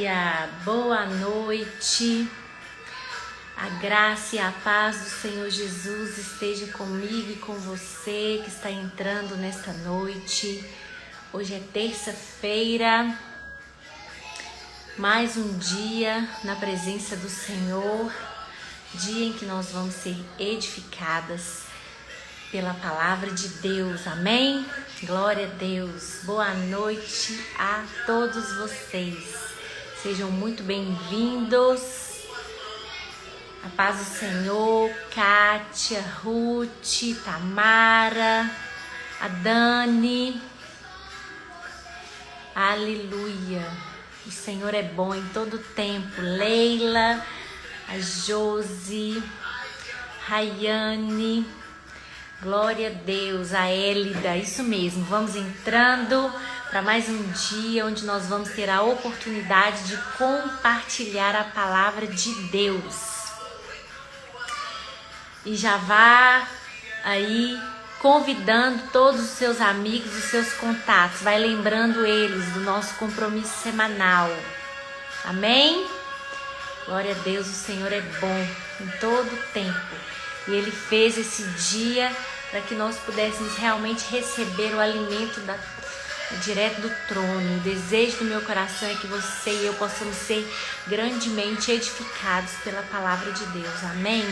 Aleluia! Boa noite! A graça e a paz do Senhor Jesus esteja comigo e com você que está entrando nesta noite. Hoje é terça-feira, mais um dia na presença do Senhor, dia em que nós vamos ser edificadas pela palavra de Deus, amém? Glória a Deus, boa noite a todos vocês, sejam muito bem-vindos, a paz do Senhor, Kátia, Ruth, Tamara, a Dani, aleluia, o Senhor é bom em todo tempo, Leila, a Josi, Rayane, glória a Deus, a Élida, isso mesmo, vamos entrando para mais um dia onde nós vamos ter a oportunidade de compartilhar a palavra de Deus. E já vá aí convidando todos os seus amigos, os seus contatos, vai lembrando eles do nosso compromisso semanal, amém? Glória a Deus, o Senhor é bom em todo o tempo. E Ele fez esse dia para que nós pudéssemos realmente receber o alimento direto do trono. O desejo do meu coração é que você e eu possamos ser grandemente edificados pela palavra de Deus. Amém?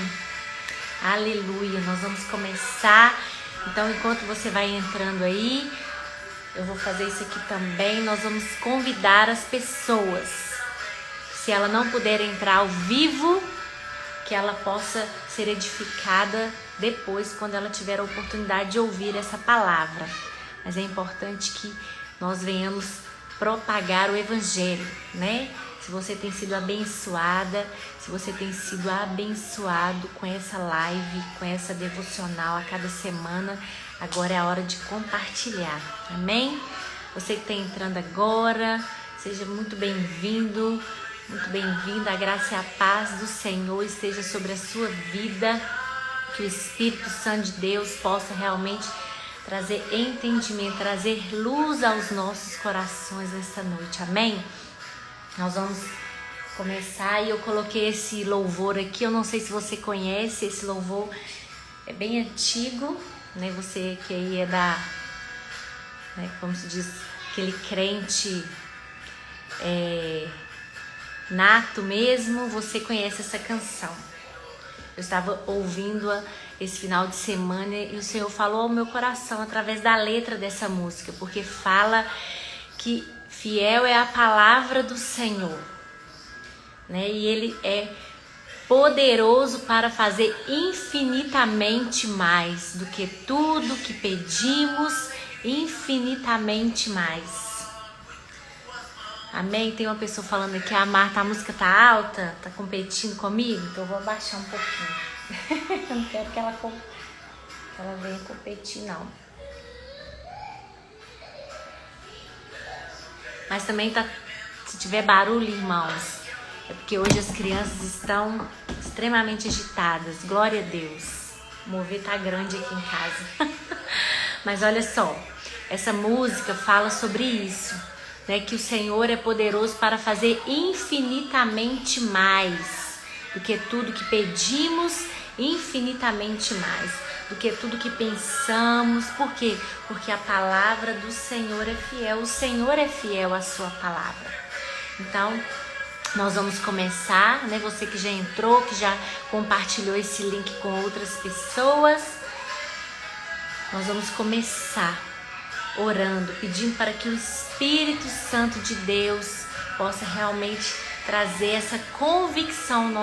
Aleluia! Nós vamos começar. Então, enquanto você vai entrando aí, eu vou fazer isso aqui também. Nós vamos convidar as pessoas. Se ela não puder entrar ao vivo, que ela possa ser edificada depois, quando ela tiver a oportunidade de ouvir essa palavra. Mas é importante que nós venhamos propagar o Evangelho, né? Se você tem sido abençoada, se você tem sido abençoado com essa live, com essa devocional a cada semana, agora é a hora de compartilhar, amém? Você que está entrando agora, seja muito bem-vindo. Muito bem-vinda, a graça e a paz do Senhor esteja sobre a sua vida, que o Espírito Santo de Deus possa realmente trazer entendimento, trazer luz aos nossos corações nesta noite, amém? Nós vamos começar e eu coloquei esse louvor aqui, eu não sei se você conhece, esse louvor é bem antigo, né? Você que aí é da, né, como se diz, aquele crente nato mesmo, você conhece essa canção. Eu estava ouvindo-a esse final de semana e o Senhor falou ao meu coração através da letra dessa música, porque fala que fiel é a palavra do Senhor, né? E Ele é poderoso para fazer infinitamente mais do que tudo que pedimos, infinitamente mais. Amém? Tem uma pessoa falando aqui, a Marta, a música tá alta, tá competindo comigo, então eu vou abaixar um pouquinho. Eu não quero que ela venha competir, não. Mas também tá, se tiver barulho, irmãos, é porque hoje as crianças estão extremamente agitadas. Glória a Deus. O mover tá grande aqui em casa. Mas olha só, essa música fala sobre isso. Né, que o Senhor é poderoso para fazer infinitamente mais do que tudo que pedimos, infinitamente mais do que tudo que pensamos. Por quê? Porque a palavra do Senhor é fiel, o Senhor é fiel à sua palavra. Então, nós vamos começar, né? Você que já entrou, que já compartilhou esse link com outras pessoas, nós vamos começar orando, pedindo para que o Espírito Santo de Deus possa realmente trazer essa convicção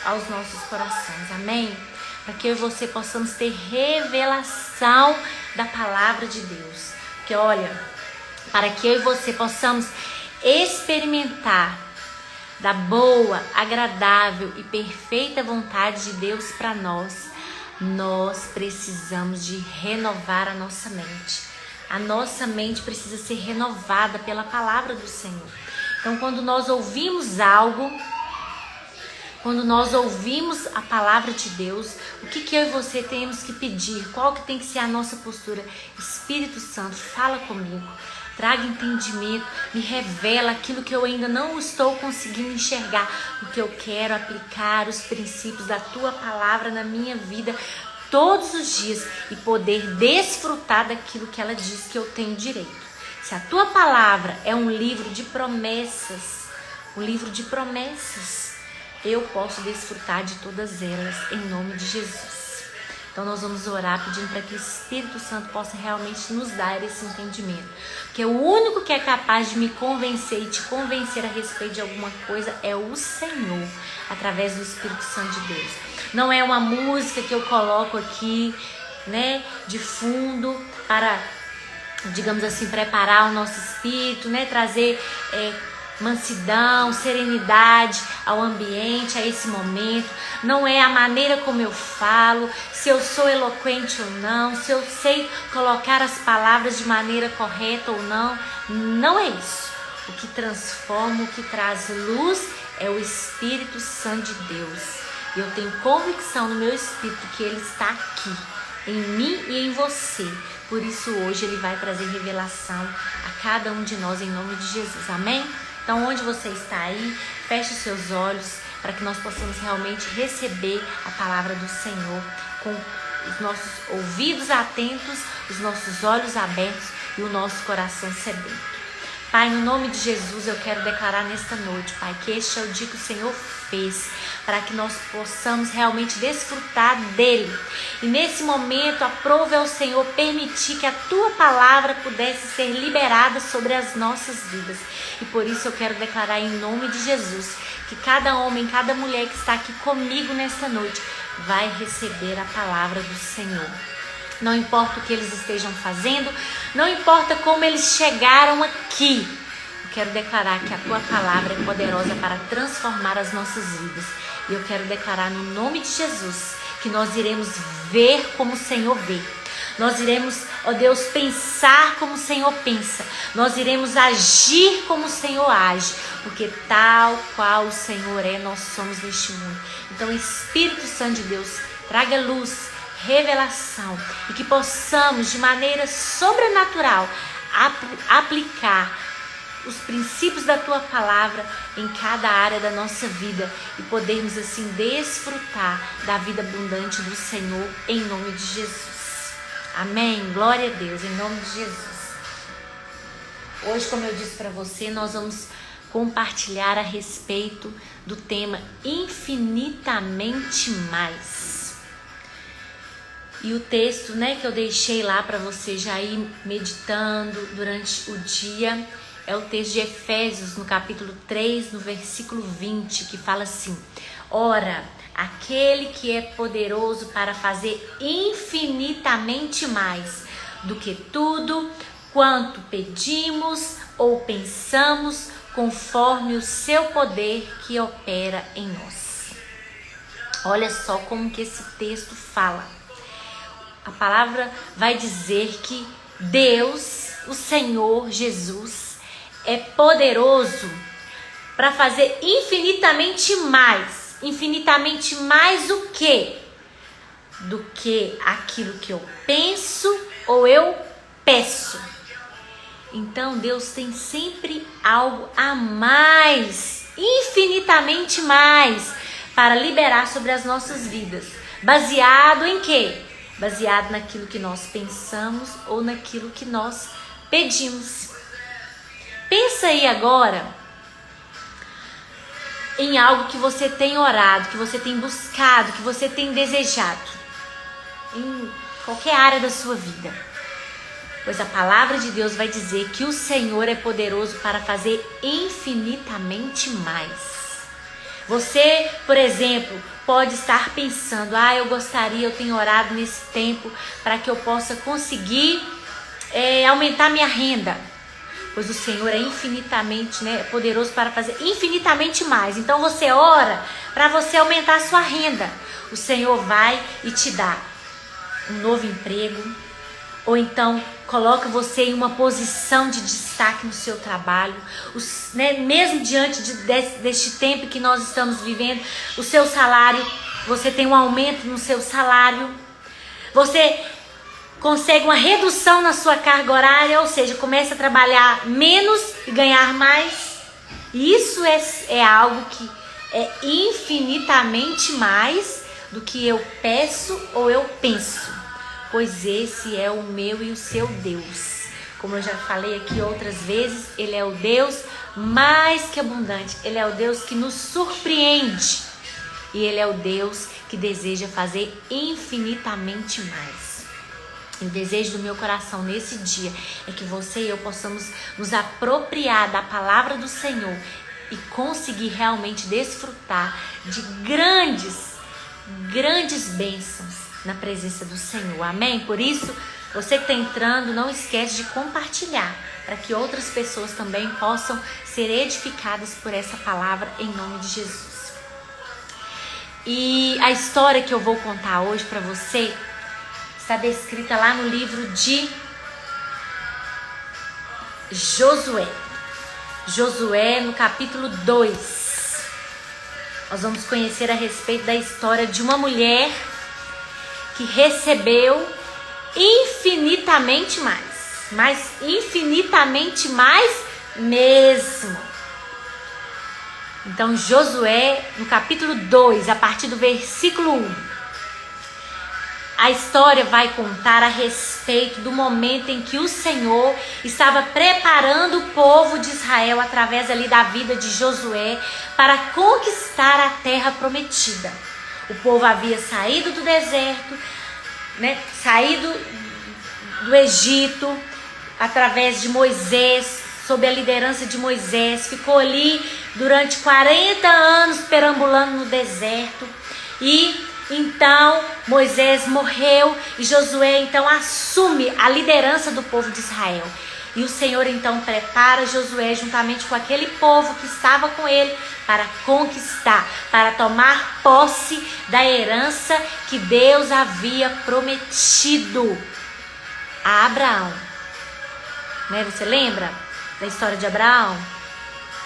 aos nossos corações, amém? Para que eu e você possamos ter revelação da palavra de Deus. Porque olha, para que eu e você possamos experimentar da boa, agradável e perfeita vontade de Deus para nós precisamos de renovar a nossa mente. A nossa mente precisa ser renovada pela palavra do Senhor. Então, quando nós ouvimos algo, quando nós ouvimos a palavra de Deus, o que eu e você temos que pedir? Qual que tem que ser a nossa postura? Espírito Santo, fala comigo. traga entendimento, me revela aquilo que eu ainda não estou conseguindo enxergar, porque eu quero aplicar os princípios da tua palavra na minha vida todos os dias e poder desfrutar daquilo que ela diz que eu tenho direito. Se a tua palavra é um livro de promessas, eu posso desfrutar de todas elas em nome de Jesus. Então nós vamos orar pedindo para que o Espírito Santo possa realmente nos dar esse entendimento. Porque o único que é capaz de me convencer e te convencer a respeito de alguma coisa é o Senhor, através do Espírito Santo de Deus. Não é uma música que eu coloco aqui, né, de fundo para, digamos assim, preparar o nosso espírito, né, trazer mansidão, serenidade ao ambiente, a esse momento. Não é a maneira como eu falo, se eu sou eloquente ou não, se eu sei colocar as palavras de maneira correta ou não. Não é isso. O que transforma, o que traz luz é o Espírito Santo de Deus. E eu tenho convicção no meu espírito que Ele está aqui, em mim e em você. Por isso hoje Ele vai trazer revelação a cada um de nós em nome de Jesus. Amém? Então, onde você está aí, feche os seus olhos para que nós possamos realmente receber a palavra do Senhor com os nossos ouvidos atentos, os nossos olhos abertos e o nosso coração sedento. Pai, no nome de Jesus, eu quero declarar nesta noite, Pai, que este é o dia que o Senhor fez, para que nós possamos realmente desfrutar dele. E nesse momento, aprove ao Senhor permitir que a tua palavra pudesse ser liberada sobre as nossas vidas. E por isso eu quero declarar em nome de Jesus, que cada homem, cada mulher que está aqui comigo nesta noite, vai receber a palavra do Senhor. Não importa o que eles estejam fazendo, não importa como eles chegaram aqui. Eu quero declarar que a tua palavra é poderosa para transformar as nossas vidas. E eu quero declarar no nome de Jesus que nós iremos ver como o Senhor vê. Nós iremos, ó Deus, pensar como o Senhor pensa. Nós iremos agir como o Senhor age. Porque tal qual o Senhor é, nós somos neste mundo. Então, Espírito Santo de Deus, traga luz, revelação, e que possamos de maneira sobrenatural aplicar os princípios da tua palavra em cada área da nossa vida e podermos assim desfrutar da vida abundante do Senhor em nome de Jesus. Amém? Glória a Deus, em nome de Jesus. Hoje, como eu disse para você, nós vamos compartilhar a respeito do tema infinitamente mais. E o texto, né, que eu deixei lá para você já ir meditando durante o dia é o texto de Efésios, no capítulo 3, no versículo 20, que fala assim: ora, aquele que é poderoso para fazer infinitamente mais do que tudo quanto pedimos ou pensamos, conforme o seu poder que opera em nós. Olha só como que esse texto fala. A palavra vai dizer que Deus, o Senhor Jesus, é poderoso para fazer infinitamente mais. Infinitamente mais o quê? Do que aquilo que eu penso ou eu peço. Então Deus tem sempre algo a mais, infinitamente mais, para liberar sobre as nossas vidas. Baseado em quê? Baseado naquilo que nós pensamos ou naquilo que nós pedimos. Pensa aí agora em algo que você tem orado, que você tem buscado, que você tem desejado, em qualquer área da sua vida. Pois a palavra de Deus vai dizer que o Senhor é poderoso para fazer infinitamente mais. Você, por exemplo, pode estar pensando: eu gostaria, eu tenho orado nesse tempo para que eu possa conseguir aumentar minha renda. Pois o Senhor é infinitamente, né, poderoso para fazer infinitamente mais. Então você ora para você aumentar a sua renda. O Senhor vai e te dá um novo emprego, ou então coloca você em uma posição de destaque no seu trabalho, mesmo diante deste tempo que nós estamos vivendo, o seu salário, você tem um aumento no seu salário, você consegue uma redução na sua carga horária, ou seja, começa a trabalhar menos e ganhar mais. Isso é algo que é infinitamente mais do que eu peço ou eu penso, pois esse é o meu e o seu Deus. Como eu já falei aqui outras vezes, Ele é o Deus mais que abundante, Ele é o Deus que nos surpreende e Ele é o Deus que deseja fazer infinitamente mais. O desejo do meu coração nesse dia é que você e eu possamos nos apropriar da palavra do Senhor e conseguir realmente desfrutar de grandes bênçãos na presença do Senhor. Amém? Por isso, você que está entrando, não esquece de compartilhar, para que outras pessoas também possam ser edificadas por essa palavra em nome de Jesus. E a história que eu vou contar hoje para você está descrita lá no livro de Josué. Josué, no capítulo 2. Nós vamos conhecer a respeito da história de uma mulher que recebeu infinitamente mais, mas infinitamente mais mesmo. Então, Josué, no capítulo 2, a partir do versículo 1. A história vai contar a respeito do momento em que o Senhor estava preparando o povo de Israel através ali da vida de Josué para conquistar a terra prometida. O povo havia saído do deserto, saído do Egito através de Moisés, sob a liderança de Moisés, ficou ali durante 40 anos perambulando no deserto e então Moisés morreu e Josué então assume a liderança do povo de Israel. E o Senhor então prepara Josué juntamente com aquele povo que estava com ele para conquistar, para tomar posse da herança que Deus havia prometido a Abraão. Você lembra da história de Abraão?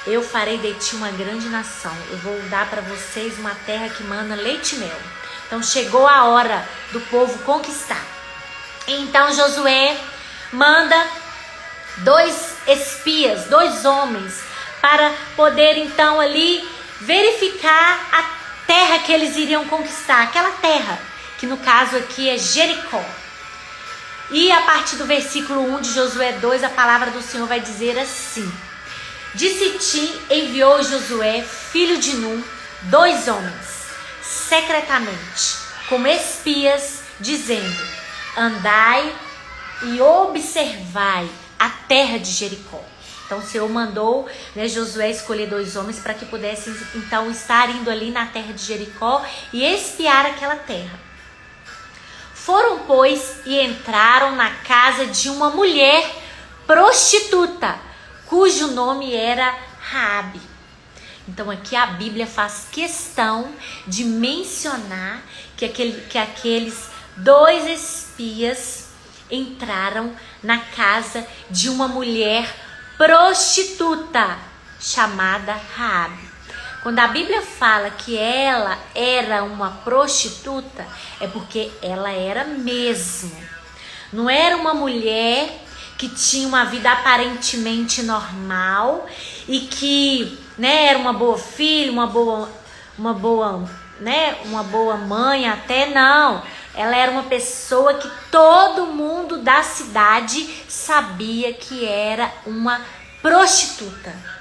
Eu farei de ti uma grande nação. Eu vou dar para vocês uma terra que mana leite e mel. Então chegou a hora do povo conquistar. Então Josué manda 2 espias, 2 homens, para poder então ali verificar a terra que eles iriam conquistar. Aquela terra, que no caso aqui é Jericó. E a partir do versículo 1 de Josué 2, a palavra do Senhor vai dizer assim: de Sitim enviou Josué, filho de Num, 2 homens, secretamente, como espias, dizendo: andai e observai a terra de Jericó. Então o Senhor mandou Josué escolher 2 homens para que pudessem então estar indo ali na terra de Jericó e espiar aquela terra. Foram, pois, e entraram na casa de uma mulher prostituta, cujo nome era Raabe. Então aqui a Bíblia faz questão de mencionar que aqueles 2 espias entraram na casa de uma mulher prostituta chamada Raabe. Quando a Bíblia fala que ela era uma prostituta, é porque ela era mesmo. Não era uma mulher que tinha uma vida aparentemente normal e que era uma boa filha, uma boa mãe, até não. Ela era uma pessoa que todo mundo da cidade sabia que era uma prostituta.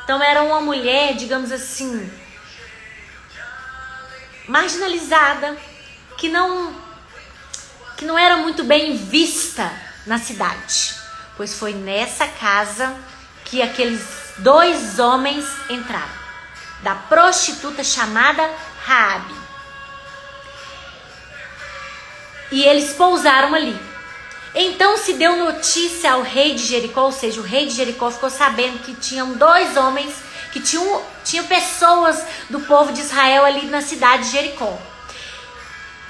Então era uma mulher, digamos assim, marginalizada, que não era muito bem vista na cidade, pois foi nessa casa que aqueles 2 homens entraram, da prostituta chamada Raabe. E eles pousaram ali. Então se deu notícia ao rei de Jericó, ou seja, o rei de Jericó ficou sabendo que tinham 2 homens, que tinham pessoas do povo de Israel ali na cidade de Jericó.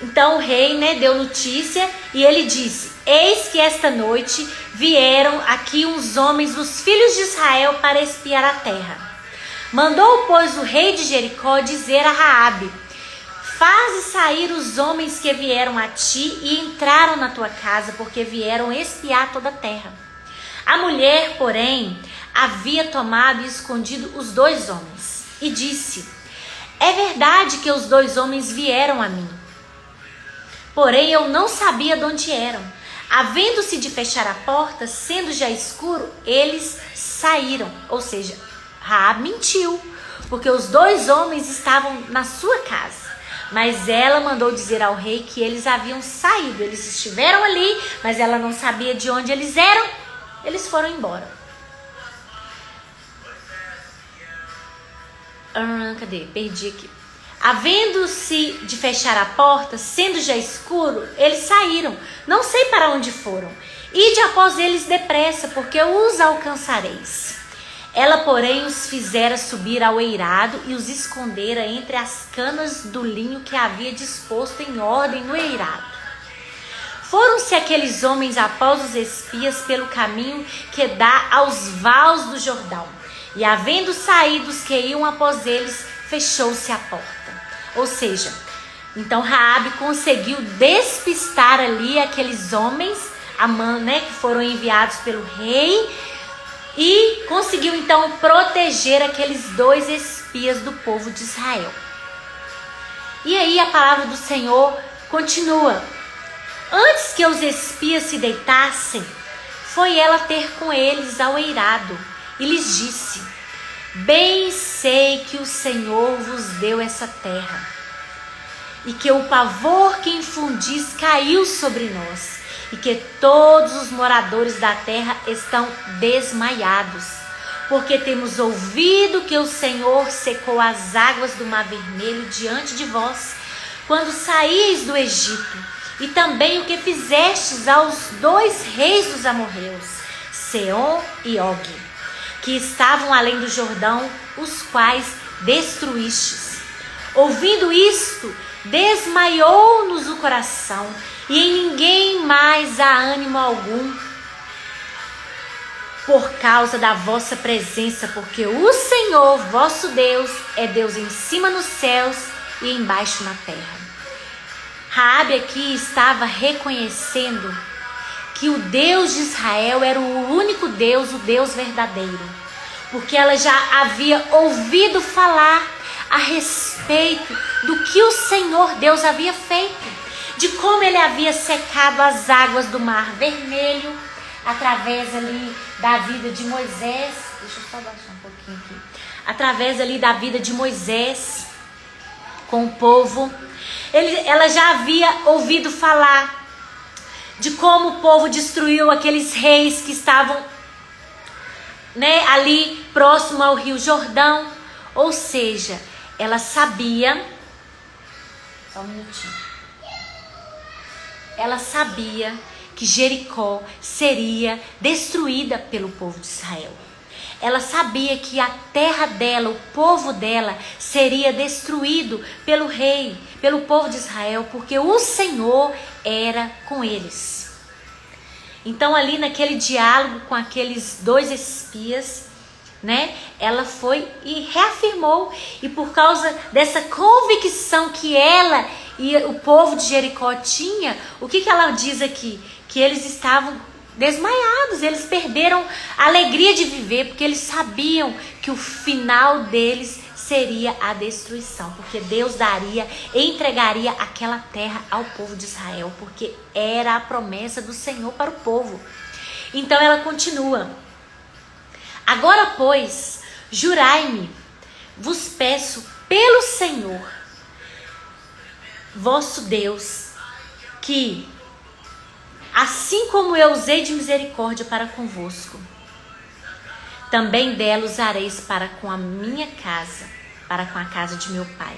Então o rei deu notícia e ele disse: eis que esta noite vieram aqui uns homens dos filhos de Israel para espiar a terra. Mandou, pois, o rei de Jericó dizer a Raabe, faze sair os homens que vieram a ti e entraram na tua casa, porque vieram espiar toda a terra. A mulher, porém, havia tomado e escondido os 2 homens e disse: é verdade que os 2 homens vieram a mim, porém eu não sabia de onde eram. Havendo-se de fechar a porta, sendo já escuro, eles saíram. Ou seja, Raabe mentiu, porque os 2 homens estavam na sua casa. Mas ela mandou dizer ao rei que eles haviam saído. Eles estiveram ali, mas ela não sabia de onde eles eram. Eles foram embora. Cadê? Perdi aqui. Havendo-se de fechar a porta, sendo já escuro, eles saíram. Não sei para onde foram. Ide após eles depressa, porque os alcançareis. Ela, porém, os fizera subir ao eirado e os escondera entre as canas do linho que havia disposto em ordem no eirado. Foram-se aqueles homens após os espias pelo caminho que dá aos vales do Jordão. E havendo saído os que iam após eles, fechou-se a porta. Ou seja, então Raabe conseguiu despistar ali aqueles homens, que foram enviados pelo rei, e conseguiu então proteger aqueles 2 espias do povo de Israel. E aí a palavra do Senhor continua. Antes que os espias se deitassem, foi ela ter com eles ao eirado e lhes disse: bem sei que o Senhor vos deu essa terra, e que o pavor que infundis caiu sobre nós, e que todos os moradores da terra estão desmaiados, porque temos ouvido que o Senhor secou as águas do Mar Vermelho diante de vós, quando saíeis do Egito, e também o que fizestes aos 2 reis dos amorreus, Seom e Og, que estavam além do Jordão, os quais destruístes. Ouvindo isto, desmaiou-nos o coração, e em ninguém mais há ânimo algum por causa da vossa presença, porque o Senhor vosso Deus é Deus em cima nos céus e embaixo na terra. Raabe aqui estava reconhecendo que o Deus de Israel era o único Deus, o Deus verdadeiro, porque ela já havia ouvido falar a respeito do que o Senhor Deus havia feito, de como ele havia secado as águas do Mar Vermelho através ali da vida de Moisés. Deixa eu só baixar um pouquinho aqui. Através ali da vida de Moisés com o povo. Ela já havia ouvido falar de como o povo destruiu aqueles reis que estavam, ali próximo ao Rio Jordão. Ou seja, ela sabia. Só um minutinho. Ela sabia que Jericó seria destruída pelo povo de Israel. Ela sabia que a terra dela, o povo dela, seria destruído pelo rei, pelo povo de Israel, porque o Senhor era com eles. Então ali naquele diálogo com aqueles 2 espias, ela foi e reafirmou, e por causa dessa convicção que ela e o povo de Jericó tinha, o que ela diz aqui? Que eles estavam desmaiados, eles perderam a alegria de viver, porque eles sabiam que o final deles seria a destruição, porque Deus entregaria aquela terra ao povo de Israel, porque era a promessa do Senhor para o povo. Então ela continua: agora, pois, jurai-me, vos peço pelo Senhor, vosso Deus, que, assim como eu usei de misericórdia para convosco, também dela usareis para com a minha casa, para com a casa de meu pai,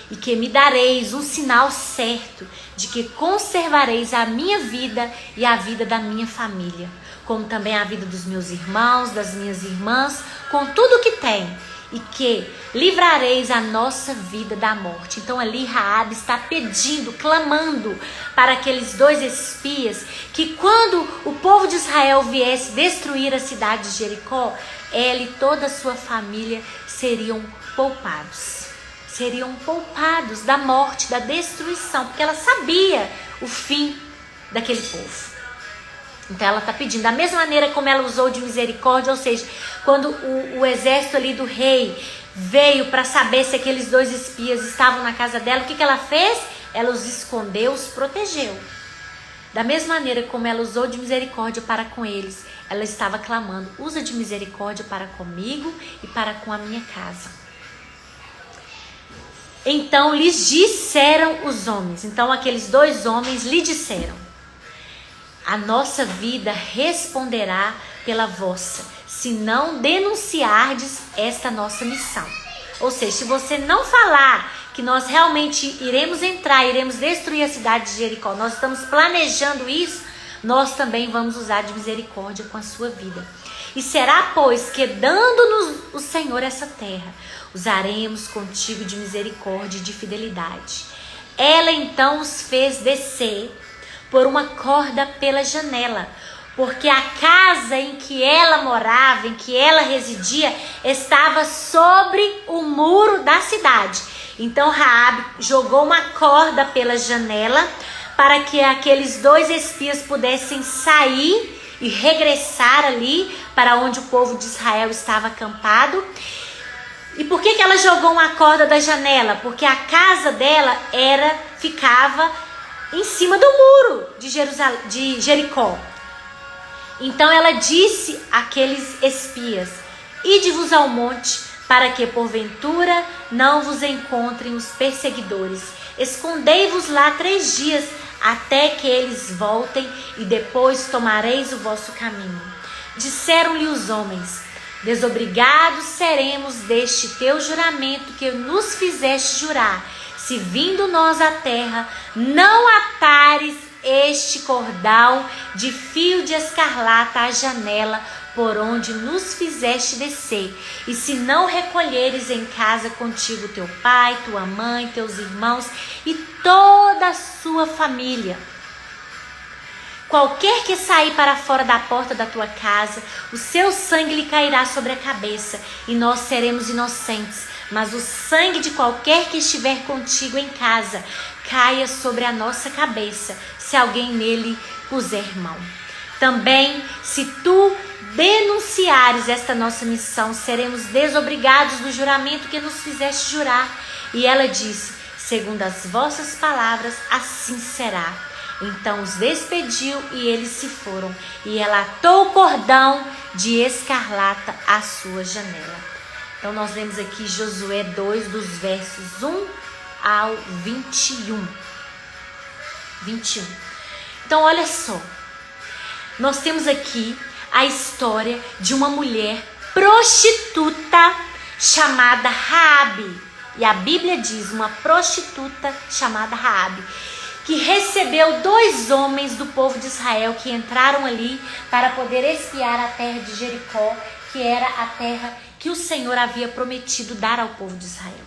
e que me dareis um sinal certo de que conservareis a minha vida e a vida da minha família, como também a vida dos meus irmãos, das minhas irmãs, com tudo o que tem, e que livrareis a nossa vida da morte. Então ali Raabe está pedindo, clamando para aqueles 2 espias, que quando o povo de Israel viesse destruir a cidade de Jericó, ela e toda a sua família seriam poupados, seriam poupados da morte, da destruição, porque ela sabia o fim daquele povo. Então ela está pedindo, da mesma maneira como ela usou de misericórdia, ou seja, quando o exército ali do rei veio para saber se aqueles 2 espias estavam na casa dela, o que ela fez? Ela os escondeu, os protegeu. Da mesma maneira como ela usou de misericórdia para com eles, ela estava clamando, usa de misericórdia para comigo e para com a minha casa. Então lhes disseram os homens, então aqueles 2 homens lhe disseram: a nossa vida responderá pela vossa, se não denunciardes esta nossa missão. Ou seja, se você não falar que nós realmente iremos entrar, iremos destruir a cidade de Jericó, nós estamos planejando isso, nós também vamos usar de misericórdia com a sua vida. E será, pois, que dando-nos o Senhor essa terra, usaremos contigo de misericórdia e de fidelidade. Ela então os fez descer por uma corda pela janela, porque a casa em que ela morava, em que ela residia, estava sobre o muro da cidade. Então Raabe jogou uma corda pela janela para que aqueles 2 espias pudessem sair e regressar ali para onde o povo de Israel estava acampado. E por que ela jogou uma corda da janela? Porque a casa dela ficava em cima do muro de Jericó. Então ela disse àqueles espias: ide-vos ao monte, para que porventura não vos encontrem os perseguidores. Escondei-vos lá 3 dias, até que eles voltem, e depois tomareis o vosso caminho. Disseram-lhe os homens: desobrigados seremos deste teu juramento que nos fizeste jurar, se vindo nós à terra, não atares este cordal de fio de escarlata à janela por onde nos fizeste descer, e se não recolheres em casa contigo teu pai, tua mãe, teus irmãos e toda a sua família. Qualquer que sair para fora da porta da tua casa, o seu sangue lhe cairá sobre a cabeça, e nós seremos inocentes. Mas o sangue de qualquer que estiver contigo em casa caia sobre a nossa cabeça, se alguém nele puser mão. Também, se tu denunciares esta nossa missão, seremos desobrigados do juramento que nos fizeste jurar. E ela disse: segundo as vossas palavras, assim será. Então os despediu e eles se foram. E ela atou o cordão de escarlata à sua janela. Então nós vemos aqui Josué 2, dos versos 1 ao 21. Então olha só, nós temos aqui a história de uma mulher prostituta chamada Raabe. E a Bíblia diz, uma prostituta chamada Raabe, que recebeu 2 homens do povo de Israel que entraram ali para poder espiar a terra de Jericó, que era a terra que o Senhor havia prometido dar ao povo de Israel.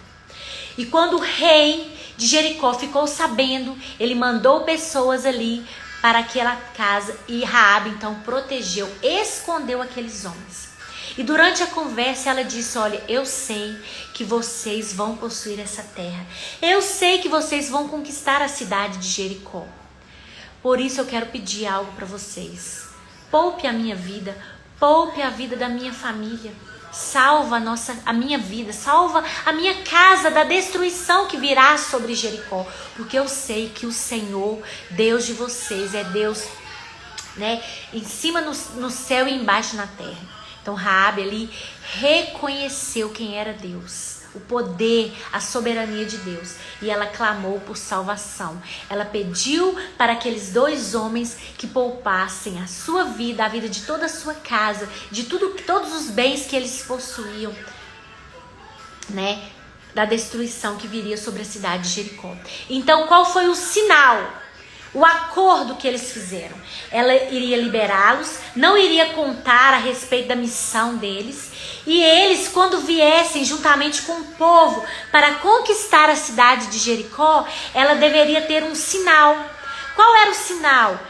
E quando o rei de Jericó ficou sabendo, ele mandou pessoas ali para aquela casa, e Raabe então protegeu, escondeu aqueles homens. E durante a conversa ela disse: olha, eu sei que vocês vão possuir essa terra. Eu sei que vocês vão conquistar a cidade de Jericó. Por isso eu quero pedir algo para vocês. Poupe a minha vida, poupe a vida da minha família. Salva a minha vida, salva a minha casa da destruição que virá sobre Jericó. Porque eu sei que o Senhor, Deus de vocês, é Deus, né, em cima no céu e embaixo na terra. Então Raabe ali reconheceu quem era Deus, o poder, a soberania de Deus, e ela clamou por salvação. Ela pediu para aqueles 2 homens que poupassem a sua vida, a vida de toda a sua casa, de todos os bens que eles possuíam, né, da destruição que viria sobre a cidade de Jericó. Então qual foi o sinal? O acordo que eles fizeram. Ela iria liberá-los, não iria contar a respeito da missão deles. E eles, quando viessem juntamente com o povo para conquistar a cidade de Jericó, ela deveria ter um sinal. Qual era o sinal?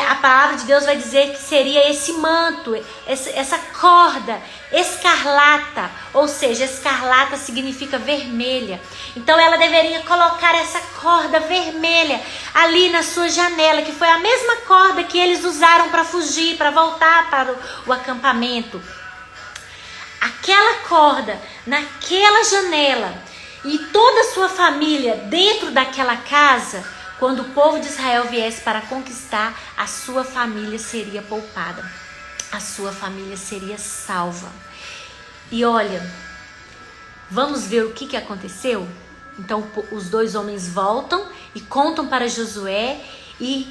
a palavra de Deus vai dizer que seria esse manto, essa corda escarlata, ou seja, escarlata significa vermelha. Então ela deveria colocar essa corda vermelha ali na sua janela, que foi a mesma corda que eles usaram para fugir, para voltar para o acampamento. Aquela corda naquela janela e toda a sua família dentro daquela casa. Quando o povo de Israel viesse para conquistar, a sua família seria poupada. A sua família seria salva. E olha, vamos ver o que aconteceu? Então os dois homens voltam e contam para Josué. E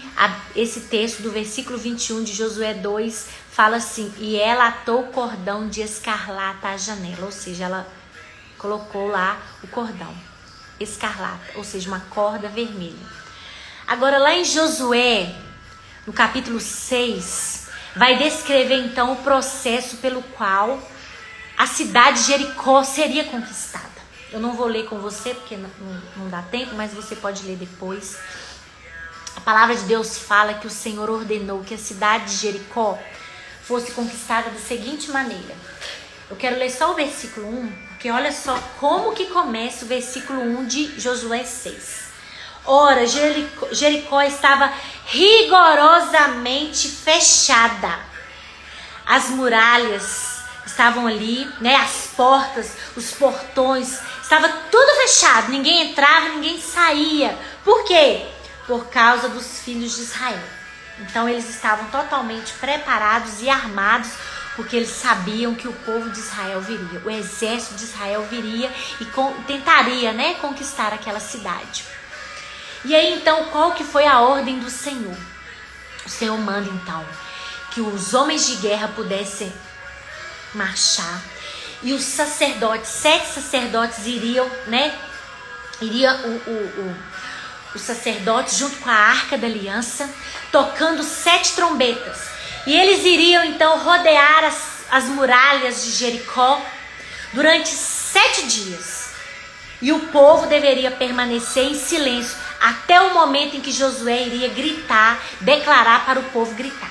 esse texto do versículo 21 de Josué 2 fala assim: e ela atou o cordão de escarlata à janela. Ou seja, ela colocou lá o cordão escarlata, ou seja, uma corda vermelha. Agora lá em Josué, no capítulo 6, vai descrever então o processo pelo qual a cidade de Jericó seria conquistada. Eu não vou ler com você porque não dá tempo, mas você pode ler depois. A palavra de Deus fala que o Senhor ordenou que a cidade de Jericó fosse conquistada da seguinte maneira. Eu quero ler só o versículo 1, porque olha só como que começa o versículo 1 de Josué 6. Ora, Jericó estava rigorosamente fechada. As muralhas estavam ali, né? As portas, os portões, estava tudo fechado. Ninguém entrava, ninguém saía. Por quê? Por causa dos filhos de Israel. Então eles estavam totalmente preparados e armados, porque eles sabiam que o povo de Israel viria. O exército de Israel viria e tentaria, né, conquistar aquela cidade. E aí então, qual que foi a ordem do Senhor? O Senhor manda então que os homens de guerra pudessem marchar. E os sacerdotes, 7 sacerdotes iriam, né? Os sacerdotes junto com a Arca da Aliança, tocando 7 trombetas. E eles iriam então rodear as muralhas de Jericó durante 7 dias. E o povo deveria permanecer em silêncio até o momento em que Josué iria gritar, declarar para o povo gritar.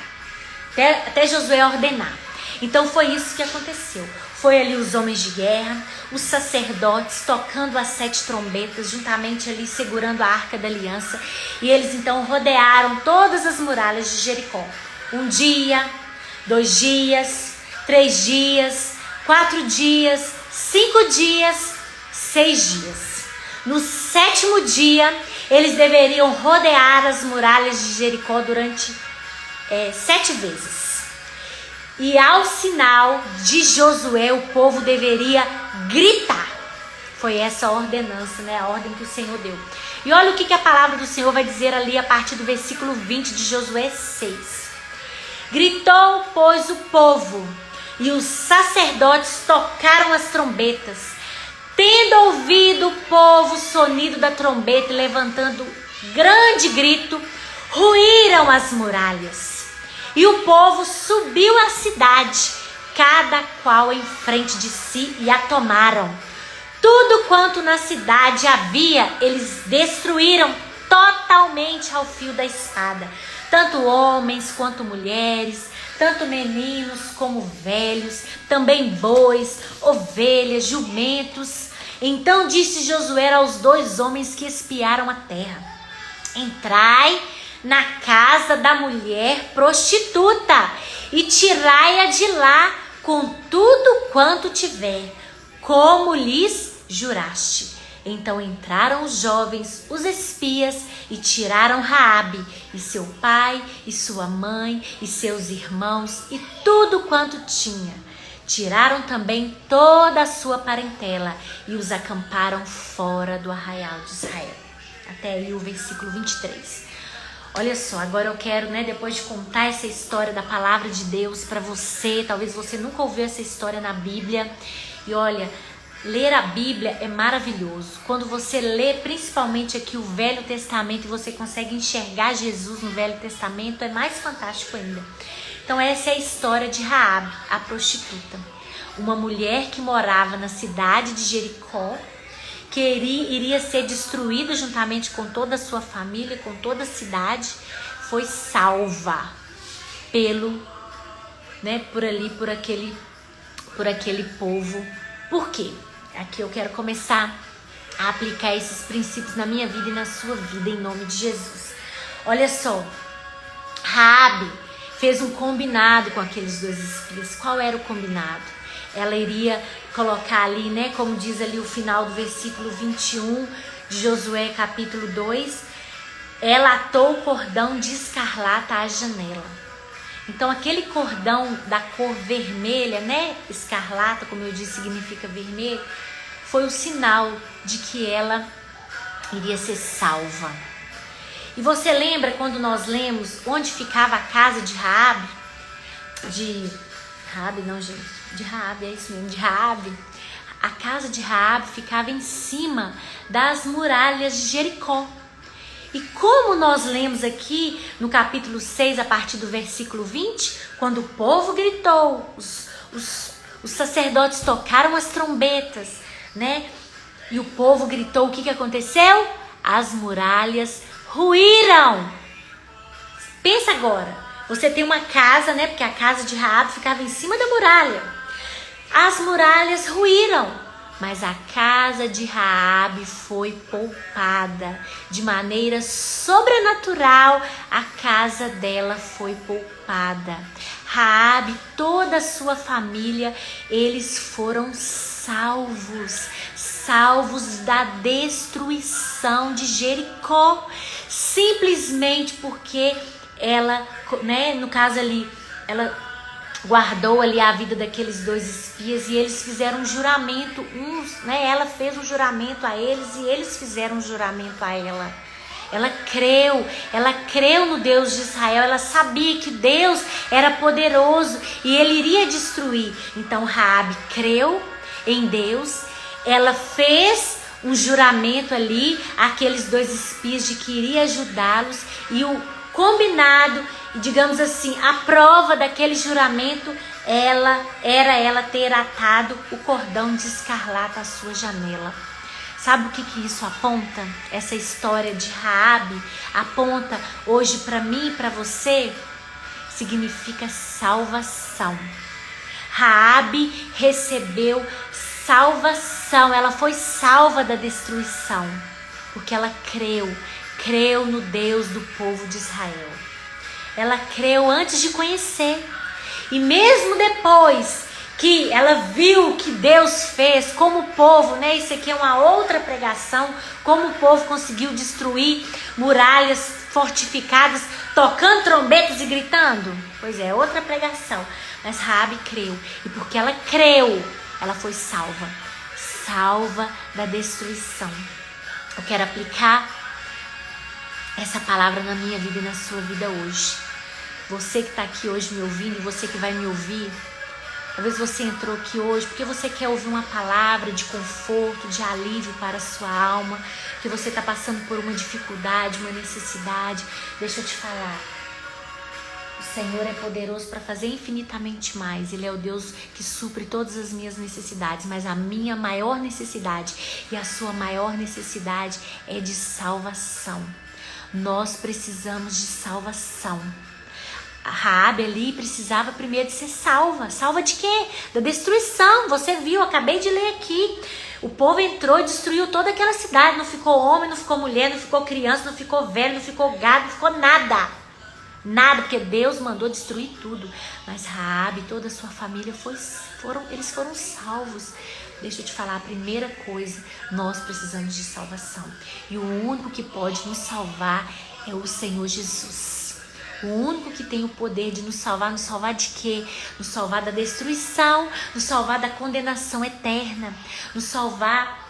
Até Josué ordenar. Então foi isso que aconteceu. Foi ali os homens de guerra, os sacerdotes tocando as 7 trombetas, juntamente ali segurando a Arca da Aliança. E eles então rodearam todas as muralhas de Jericó. 1 dia, 2 dias, 3 dias, 4 dias, 5 dias, 6 dias. No 7º dia, eles deveriam rodear as muralhas de Jericó durante 7 vezes. E ao sinal de Josué, o povo deveria gritar. Foi essa a ordenança, né? A ordem que o Senhor deu. E olha o que a palavra do Senhor vai dizer ali a partir do versículo 20 de Josué 6. Gritou, pois, o povo, e os sacerdotes tocaram as trombetas. Tendo ouvido o povo o sonido da trombeta e levantando grande grito, ruíram as muralhas. E o povo subiu à cidade, cada qual em frente de si, e a tomaram. Tudo quanto na cidade havia, eles destruíram totalmente ao fio da espada. Tanto homens quanto mulheres, tanto meninos como velhos, também bois, ovelhas, jumentos. Então disse Josué aos 2 homens que espiaram a terra: entrai na casa da mulher prostituta e tirai-a de lá com tudo quanto tiver, como lhes juraste. Então entraram os jovens, os espias, e tiraram Raabe, e seu pai, e sua mãe, e seus irmãos, e tudo quanto tinha. Tiraram também toda a sua parentela, e os acamparam fora do arraial de Israel. Até aí o versículo 23. Olha só, agora eu quero, né, depois de contar essa história da palavra de Deus para você, talvez você nunca ouviu essa história na Bíblia, e olha, ler a Bíblia é maravilhoso. Quando você lê principalmente aqui o Velho Testamento e você consegue enxergar Jesus no Velho Testamento, é mais fantástico ainda. Então essa é a história de Raabe, a prostituta. Uma mulher que morava na cidade de Jericó, que iria ser destruída juntamente com toda a sua família, com toda a cidade. foi salva por aquele povo. Por quê? Aqui eu quero começar a aplicar esses princípios na minha vida e na sua vida, em nome de Jesus. Olha só, Raabe fez um combinado com aqueles 2 espias. Qual era o combinado? Ela iria colocar ali, né, como diz ali o final do versículo 21 de Josué capítulo 2, ela atou o cordão de escarlata à janela. Então aquele cordão da cor vermelha, né, escarlata, como eu disse, significa vermelho, foi o sinal de que ela iria ser salva. E você lembra quando nós lemos onde ficava a casa de Raabe? De Raabe, é isso mesmo, de Raabe. A casa de Raabe ficava em cima das muralhas de Jericó. E como nós lemos aqui no capítulo 6, a partir do versículo 20, quando o povo gritou, os sacerdotes tocaram as trombetas, né? E o povo gritou, o que aconteceu? As muralhas ruíram. Pensa agora, você tem uma casa, né? Porque a casa de Raabe ficava em cima da muralha. As muralhas ruíram. Mas a casa de Raabe foi poupada. De maneira sobrenatural, a casa dela foi poupada. Raabe, toda a sua família, eles foram salvos da destruição de Jericó. Simplesmente porque ela, né, no caso ali, ela guardou ali a vida daqueles 2 espias e eles fizeram um juramento, ela fez um juramento a eles e eles fizeram um juramento a ela. Ela creu no Deus de Israel, ela sabia que Deus era poderoso e ele iria destruir. Então Raabe creu em Deus, ela fez um juramento ali àqueles 2 espias de que iria ajudá-los, e o combinado, digamos assim, a prova daquele juramento, ela ter atado o cordão de escarlata à sua janela. Sabe o que isso aponta? Essa história de Raabe aponta hoje para mim e para você, significa salvação. Raabe recebeu salvação, ela foi salva da destruição, porque ela creu no Deus do povo de Israel. Ela creu antes de conhecer. E mesmo depois que ela viu o que Deus fez, como o povo, né? Isso aqui é uma outra pregação, como o povo conseguiu destruir muralhas fortificadas, tocando trombetas e gritando. Pois é, outra pregação. Mas Raabe creu. E porque ela creu, ela foi salva da destruição. Eu quero aplicar essa palavra na minha vida e na sua vida hoje. Você que está aqui hoje me ouvindo e você que vai me ouvir, talvez você entrou aqui hoje porque você quer ouvir uma palavra de conforto, de alívio para a sua alma, que você está passando por uma dificuldade, uma necessidade. Deixa eu te falar, o Senhor é poderoso para fazer infinitamente mais. Ele é o Deus que supre todas as minhas necessidades, mas a minha maior necessidade e a sua maior necessidade é de salvação. Nós precisamos de salvação. A Raabe ali precisava primeiro de ser salva. Salva de quê? Da destruição. Você viu, acabei de ler aqui. O povo entrou e destruiu toda aquela cidade. Não ficou homem, não ficou mulher, não ficou criança, não ficou velho, não ficou gado, não ficou nada. Nada, porque Deus mandou destruir tudo. Mas Raabe e toda a sua família eles foram salvos. Deixa eu te falar, a primeira coisa, nós precisamos de salvação. E o único que pode nos salvar é o Senhor Jesus. O único que tem o poder de nos salvar de quê? Nos salvar da destruição, nos salvar da condenação eterna, nos salvar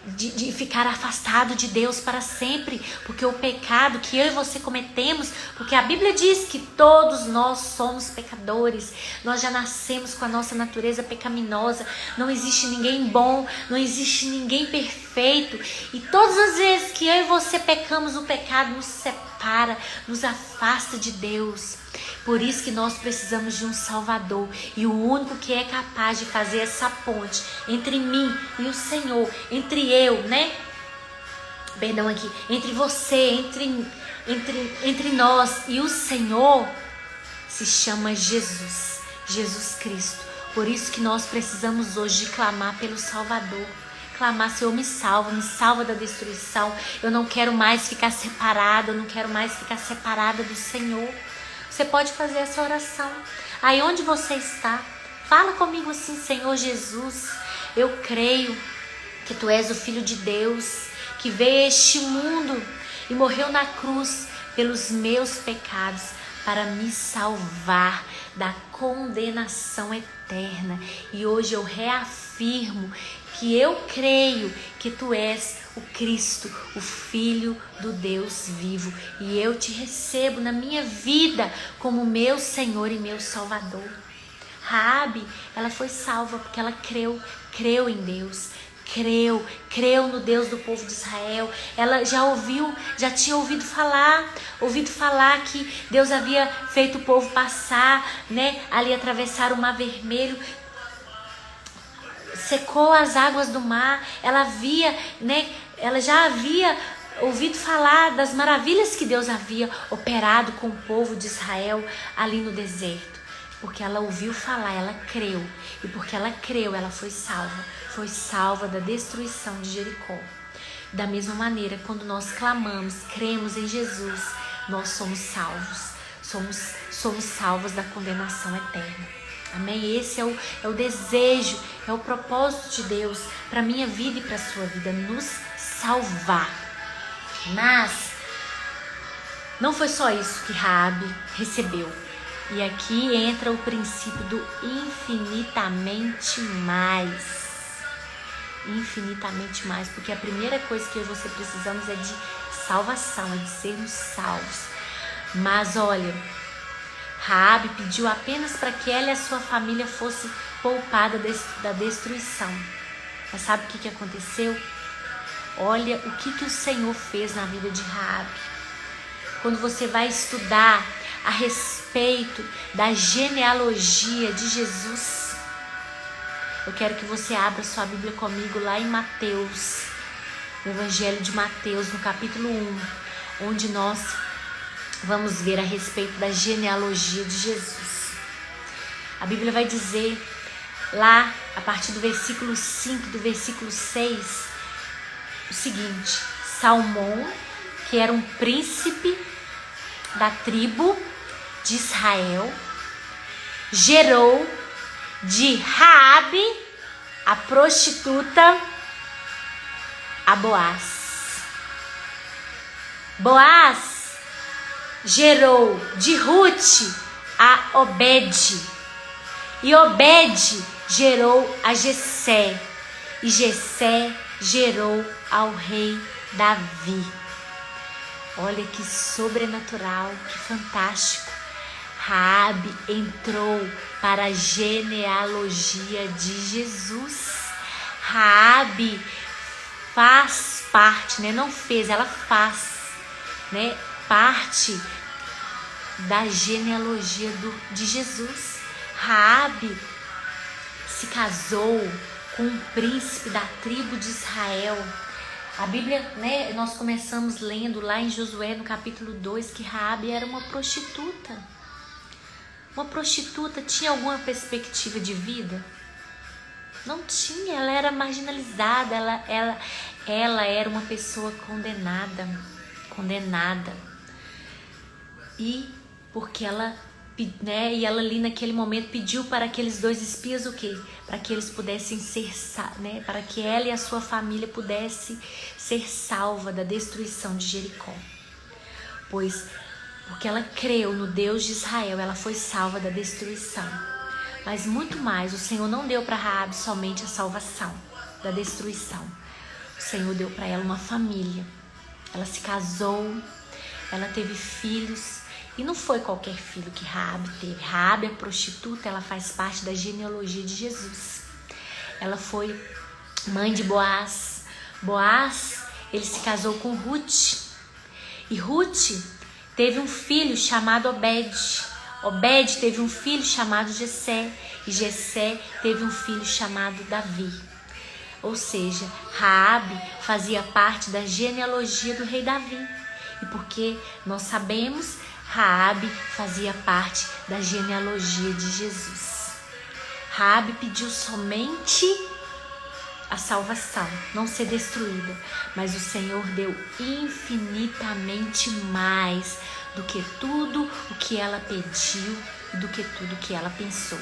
de ficar afastado de Deus para sempre, porque o pecado que eu e você cometemos, porque a Bíblia diz que todos nós somos pecadores, nós já nascemos com a nossa natureza pecaminosa, não existe ninguém bom, não existe ninguém perfeito, e todas as vezes que eu e você pecamos, o pecado nos separa, nos afasta de Deus. Por isso que nós precisamos de um Salvador, e o único que é capaz de fazer essa ponte entre mim e o Senhor, entre eu, né? perdão aqui, entre você, entre nós e o Senhor, se chama Jesus, Jesus Cristo. Por isso que nós precisamos hoje de clamar pelo Salvador. Clamar, Senhor, me salva da destruição. Eu não quero mais ficar separada, eu não quero mais ficar separada do Senhor. Você pode fazer essa oração. Aí onde você está, fala comigo assim: Senhor Jesus, eu creio que Tu és o Filho de Deus, que veio a este mundo e morreu na cruz pelos meus pecados, para me salvar da condenação eterna. E hoje eu reafirmo que eu creio que Tu és o Cristo, o Filho do Deus vivo. E eu Te recebo na minha vida como meu Senhor e meu Salvador. Raabe, ela foi salva porque ela creu em Deus. Creu no Deus do povo de Israel. Ela já tinha ouvido falar que Deus havia feito o povo passar, né, ali atravessar o Mar Vermelho, secou as águas do mar. Ela já havia ouvido falar das maravilhas que Deus havia operado com o povo de Israel ali no deserto. Porque ela ouviu falar, ela creu. E porque ela creu, ela foi salva. Foi salva da destruição de Jericó. Da mesma maneira, quando nós clamamos, cremos em Jesus, nós somos salvos. Somos salvos da condenação eterna. Amém? Esse é o desejo, é o propósito de Deus para a minha vida e para a sua vida, nos salvar. Mas não foi só isso que Raabe recebeu. E aqui entra o princípio do infinitamente mais. Infinitamente mais, porque a primeira coisa que eu e você precisamos é de salvação, é de sermos salvos. Mas olha, Raabe pediu apenas para que ela e a sua família fosse poupada da destruição. Mas sabe o que aconteceu? Olha o que o Senhor fez na vida de Raabe. Quando você vai estudar a respeito da genealogia de Jesus, eu quero que você abra sua Bíblia comigo lá em Mateus, no Evangelho de Mateus, no capítulo 1, onde nós vamos ver a respeito da genealogia de Jesus. A Bíblia vai dizer lá, a partir do versículo 5, do versículo 6, o seguinte: Salmão, que era um príncipe da tribo de Israel, gerou de Raabe, a prostituta, a Boaz. Boaz gerou de Ruth a Obed. E Obed gerou a Jessé. E Jessé gerou ao rei Davi. Olha que sobrenatural, que fantástico. Raabe entrou para a genealogia de Jesus. Raabe faz parte, né? Não fez, ela faz, né, parte da genealogia de Jesus. Raabe se casou com um príncipe da tribo de Israel. A Bíblia, né, nós começamos lendo lá em Josué, no capítulo 2, que Raabe era uma prostituta. Uma prostituta tinha alguma perspectiva de vida? Não tinha, ela era marginalizada, ela era uma pessoa condenada. E porque ela, né, e ela ali naquele momento pediu para aqueles dois espias o quê? Para que eles pudessem ser, né, para que ela e a sua família pudessem ser salva da destruição de Jericó. Porque ela creu no Deus de Israel, ela foi salva da destruição. Mas muito mais, o Senhor não deu para Raabe somente a salvação da destruição. O Senhor deu para ela uma família. Ela se casou, ela teve filhos. E não foi qualquer filho que Raabe teve. Raabe é prostituta, ela faz parte da genealogia de Jesus. Ela foi mãe de Boaz. Boaz, ele se casou com Ruth. E Ruth teve um filho chamado Obed. Obed teve um filho chamado Jessé. E Jessé teve um filho chamado Davi. Ou seja, Raabe fazia parte da genealogia do rei Davi. E porque nós sabemos, Raabe fazia parte da genealogia de Jesus. Raabe pediu somente a salvação, não ser destruída, mas o Senhor deu infinitamente mais do que tudo o que ela pediu, do que tudo o que ela pensou.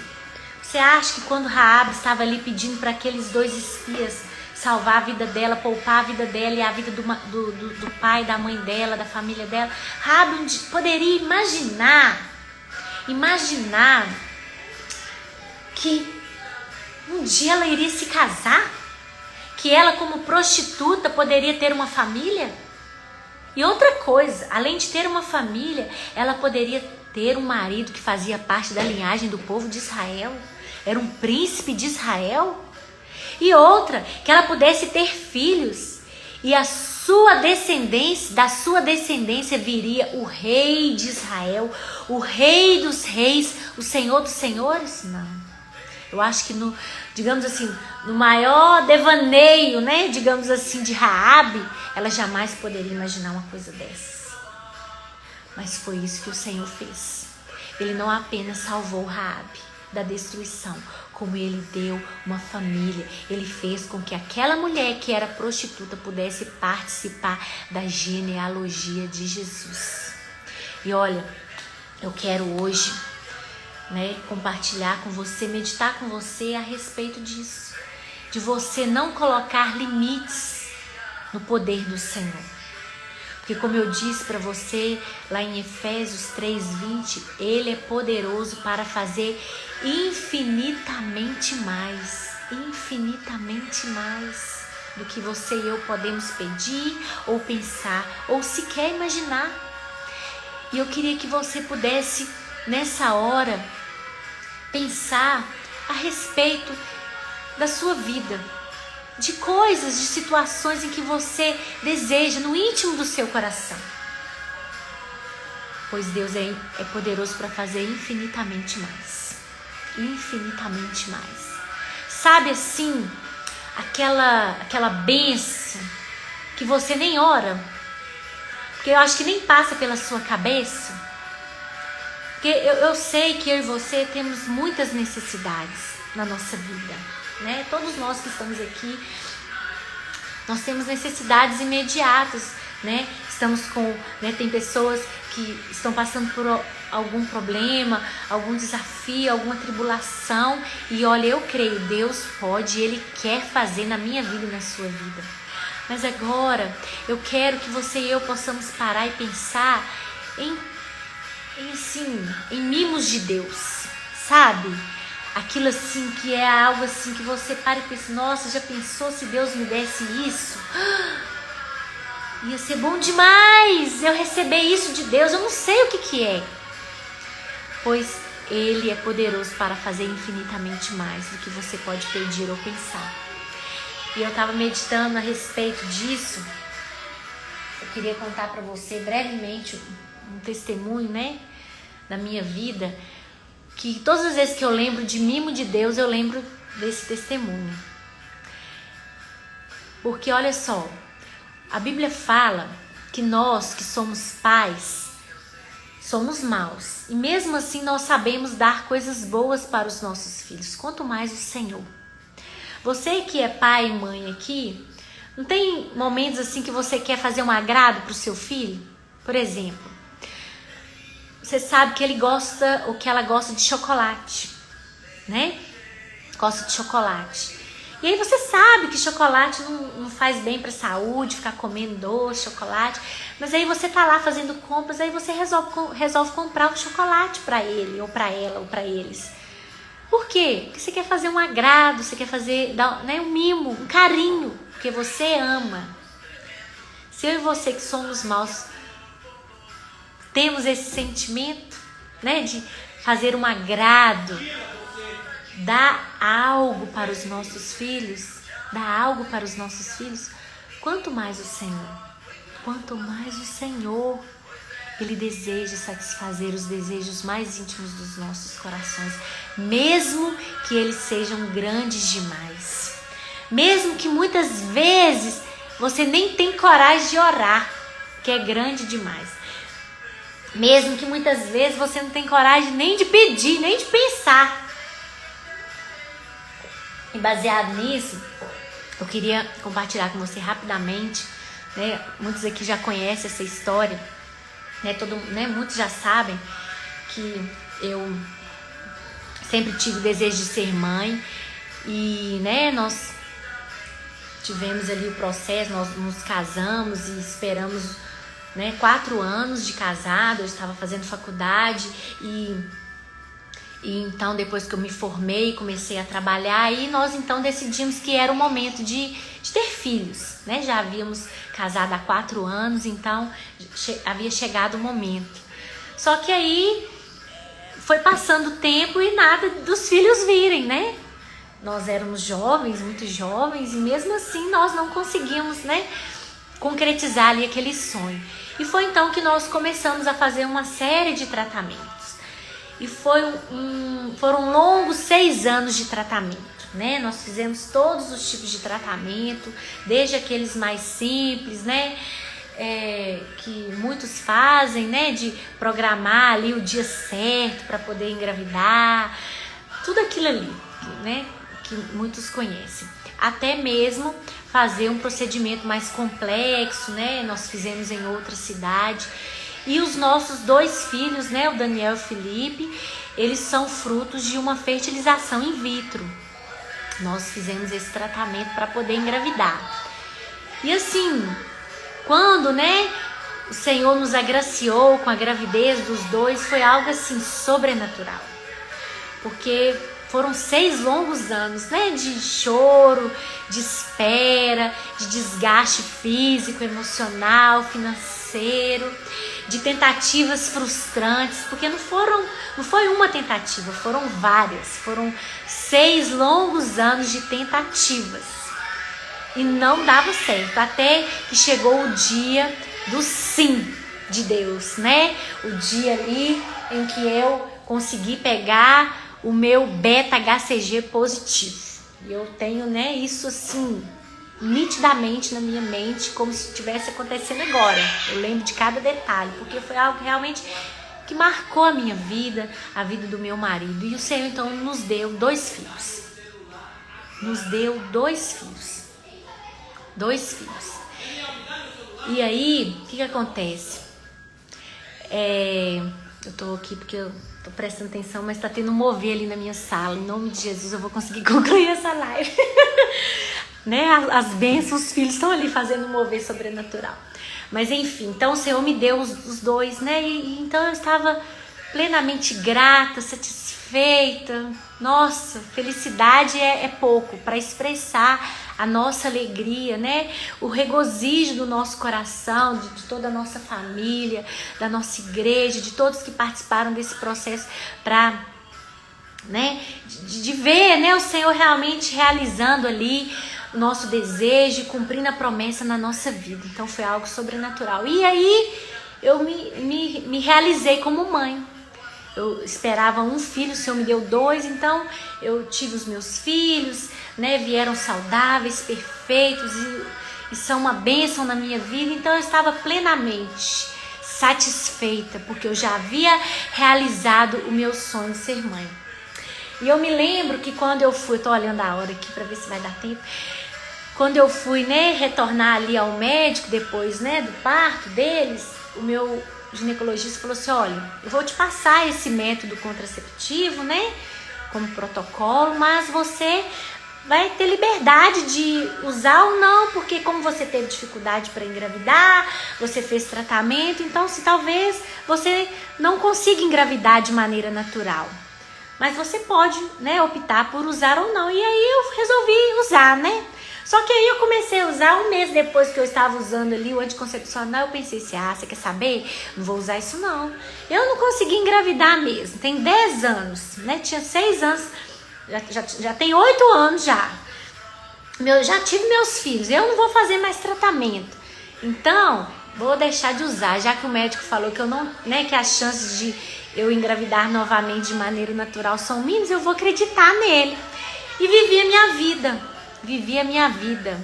Você acha que quando Raabe estava ali pedindo para aqueles 2 espias salvar a vida dela, poupar a vida dela e a vida do pai, da mãe dela, da família dela, Raabe poderia imaginar que um dia ela iria se casar? Que ela, como prostituta, poderia ter uma família? E outra coisa, além de ter uma família, ela poderia ter um marido que fazia parte da linhagem do povo de Israel. Era um príncipe de Israel. E outra, que ela pudesse ter filhos. E da sua descendência viria o rei de Israel, o rei dos reis, o senhor dos senhores? Não. Eu acho que digamos assim, no maior devaneio, né, digamos assim, de Raabe, ela jamais poderia imaginar uma coisa dessas. Mas foi isso que o Senhor fez. Ele não apenas salvou Raabe da destruição, como ele deu uma família. Ele fez com que aquela mulher que era prostituta pudesse participar da genealogia de Jesus. E olha, eu quero hoje, compartilhar com você, meditar com você a respeito disso, de você não colocar limites no poder do Senhor, porque como eu disse para você lá em Efésios 3:20, Ele é poderoso para fazer infinitamente mais do que você e eu podemos pedir ou pensar ou sequer imaginar. E eu queria que você pudesse nessa hora pensar a respeito da sua vida, de coisas, de situações em que você deseja no íntimo do seu coração, pois Deus é poderoso para fazer infinitamente mais, sabe assim, aquela bênção que você nem ora, porque eu acho que nem passa pela sua cabeça. Porque eu sei que eu e você temos muitas necessidades na nossa vida, né? Todos nós que estamos aqui, nós temos necessidades imediatas, né? Tem pessoas que estão passando por algum problema, algum desafio, alguma tribulação. E olha, eu creio, Deus pode, Ele quer fazer na minha vida e na sua vida. Mas agora, eu quero que você e eu possamos parar e pensar em mimos de Deus, sabe? Aquilo assim que é algo assim que você para e pensa, nossa, já pensou se Deus me desse isso? Ia ser bom demais eu receber isso de Deus, eu não sei o que é. Pois Ele é poderoso para fazer infinitamente mais do que você pode pedir ou pensar. E eu estava meditando a respeito disso. Eu queria contar para você brevemente um testemunho, da minha vida, que todas as vezes que eu lembro de mimo de Deus, eu lembro desse testemunho. Porque olha só, a Bíblia fala que nós que somos pais, somos maus. E mesmo assim nós sabemos dar coisas boas para os nossos filhos, quanto mais o Senhor. Você que é pai e mãe aqui, não tem momentos assim que você quer fazer um agrado para o seu filho? Por exemplo, você sabe que ele gosta ou que ela gosta de chocolate, né? Gosta de chocolate. E aí você sabe que chocolate não faz bem para a saúde, ficar comendo doce, chocolate. Mas aí você tá lá fazendo compras, aí você resolve comprar um chocolate para ele, ou para ela, ou para eles. Por quê? Porque você quer fazer um agrado, você quer fazer um mimo, um carinho, porque você ama. Se eu e você que somos maus temos esse sentimento, de fazer um agrado, dar algo para os nossos filhos, quanto mais o Senhor, Ele deseja satisfazer os desejos mais íntimos dos nossos corações, mesmo que eles sejam grandes demais. Mesmo que muitas vezes você nem tem coragem de orar, que é grande demais. Mesmo que muitas vezes você não tem coragem nem de pedir, nem de pensar. E baseado nisso, eu queria compartilhar com você rapidamente, né? Muitos aqui já conhecem essa história, né? Muitos já sabem que eu sempre tive o desejo de ser mãe e, né, nós tivemos ali o processo, nós nos casamos e esperamos, né, 4 anos de casado. Eu estava fazendo faculdade e então depois que eu me formei, comecei a trabalhar e nós então decidimos que era o momento de ter filhos, né? Já havíamos casado há 4 anos, então havia chegado o momento. Só que aí foi passando o tempo e nada dos filhos virem, né? Nós éramos jovens, muito jovens, e mesmo assim nós não conseguimos, né, concretizar ali aquele sonho. E foi então que nós começamos a fazer uma série de tratamentos. E foram longos 6 anos de tratamento, né? Nós fizemos todos os tipos de tratamento, desde aqueles mais simples, né? Que muitos fazem, né? De programar ali o dia certo para poder engravidar, tudo aquilo ali, né? Que muitos conhecem. Até mesmo fazer um procedimento mais complexo, né? Nós fizemos em outra cidade. E os nossos 2 filhos, né, o Daniel e o Felipe, eles são frutos de uma fertilização in vitro. Nós fizemos esse tratamento para poder engravidar. E assim, quando, né, o Senhor nos agraciou com a gravidez dos 2, foi algo assim sobrenatural. Porque foram 6 longos anos, né, de choro, de espera, de desgaste físico, emocional, financeiro, de tentativas frustrantes, porque não foi uma tentativa, foram várias, foram 6 longos anos de tentativas e não dava certo, até que chegou o dia do sim de Deus, né? O dia ali em que eu consegui pegar o meu beta-HCG positivo. E eu tenho, né, isso assim nitidamente na minha mente, como se estivesse acontecendo agora. Eu lembro de cada detalhe, porque foi algo realmente que marcou a minha vida, a vida do meu marido. E o Senhor então nos deu 2 filhos. Nos deu 2 filhos. 2 filhos. E aí, o que acontece? Eu tô aqui porque eu tô prestando atenção, mas tá tendo um mover ali na minha sala. Em nome de Jesus eu vou conseguir concluir essa live. Né? As bênçãos, os filhos estão ali fazendo um mover sobrenatural. Mas enfim, então o Senhor me deu os 2, né? E então eu estava plenamente grata, satisfeita. Nossa, felicidade é pouco para expressar a nossa alegria, né? O regozijo do nosso coração, de toda a nossa família, da nossa igreja, de todos que participaram desse processo para, né, de ver, né, o Senhor realmente realizando ali o nosso desejo, cumprindo a promessa na nossa vida. Então foi algo sobrenatural. E aí eu me realizei como mãe. Eu esperava um filho, o Senhor me deu 2, então eu tive os meus filhos, né? Vieram saudáveis, perfeitos e são uma bênção na minha vida. Então eu estava plenamente satisfeita, porque eu já havia realizado o meu sonho de ser mãe. E eu me lembro que quando eu fui, tô olhando a hora aqui para ver se vai dar tempo. Quando eu fui, né, retornar ali ao médico depois, né, do parto deles, o meu ginecologista falou assim: olha, eu vou te passar esse método contraceptivo, né, como protocolo, mas você vai ter liberdade de usar ou não, porque como você teve dificuldade para engravidar, você fez tratamento, então se talvez você não consiga engravidar de maneira natural. Mas você pode, né, optar por usar ou não. E aí eu resolvi usar, né? Só que aí eu comecei a usar 1 mês depois que eu estava usando ali o anticoncepcional. Eu pensei assim, você quer saber? Não vou usar isso não. Eu não consegui engravidar mesmo. Tem 10 anos, né? Tinha 6 anos, já tem 8 anos já. Já tive meus filhos. Eu não vou fazer mais tratamento. Então, vou deixar de usar. Já que o médico falou que eu não, né, que as chances de eu engravidar novamente de maneira natural são mínimas, eu vou acreditar nele. E vivi a minha vida. vivi a minha vida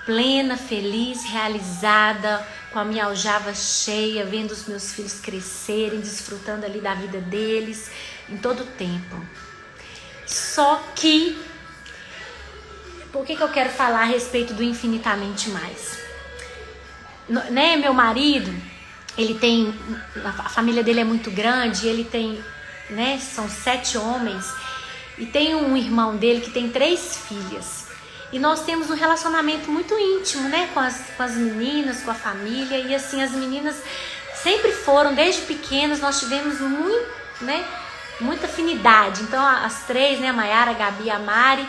plena, feliz, realizada, com a minha aljava cheia, vendo os meus filhos crescerem, desfrutando ali da vida deles em todo o tempo. Só que, por que eu quero falar a respeito do infinitamente mais? Né, meu marido, ele tem, a família dele é muito grande, ele tem, né, são 7 homens, e tem um irmão dele que tem 3 filhas. E nós temos um relacionamento muito íntimo, né, com as meninas, com a família. E assim, as meninas sempre foram, desde pequenas, nós tivemos muito, né, muita afinidade. Então, as 3, né, a Maiara, a Gabi e a Mari,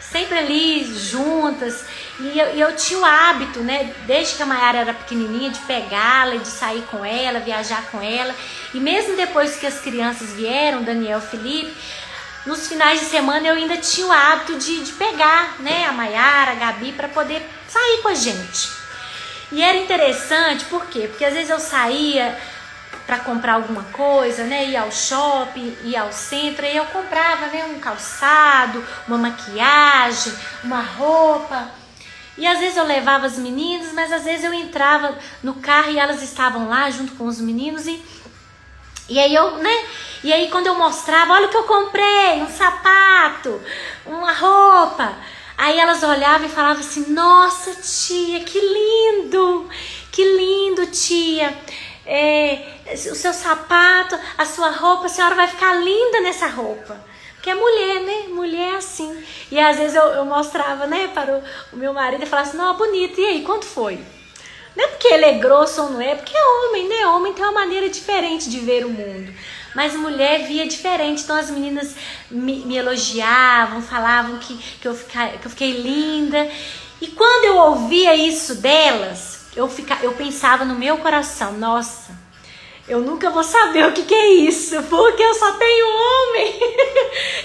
sempre ali juntas. E eu tinha o hábito, né, desde que a Maiara era pequenininha, de pegá-la, de sair com ela, viajar com ela. E mesmo depois que as crianças vieram, Daniel e Felipe, nos finais de semana eu ainda tinha o hábito de pegar, né, a Maiara, a Gabi, para poder sair com a gente. E era interessante, por quê? Porque às vezes eu saía para comprar alguma coisa, né, ia ao shopping, ia ao centro, e eu comprava, né, um calçado, uma maquiagem, uma roupa. E às vezes eu levava as meninas, mas às vezes eu entrava no carro e elas estavam lá junto com os meninos e aí eu, né? E aí quando eu mostrava, olha o que eu comprei, um sapato, uma roupa. Aí elas olhavam e falavam assim, nossa tia, que lindo tia. O seu sapato, a sua roupa, a senhora vai ficar linda nessa roupa. Porque é mulher, né? Mulher é assim. E às vezes eu mostrava, né, para o meu marido e falava assim, não, bonito, e aí, quanto foi? Não é porque ele é grosso ou não é, porque é homem, né? Homem tem uma maneira diferente de ver o mundo. Mas mulher via diferente. Então as meninas me elogiavam, falavam que eu fiquei linda. E quando eu ouvia isso delas, eu pensava no meu coração, nossa, eu nunca vou saber o que é isso, porque eu só tenho homem.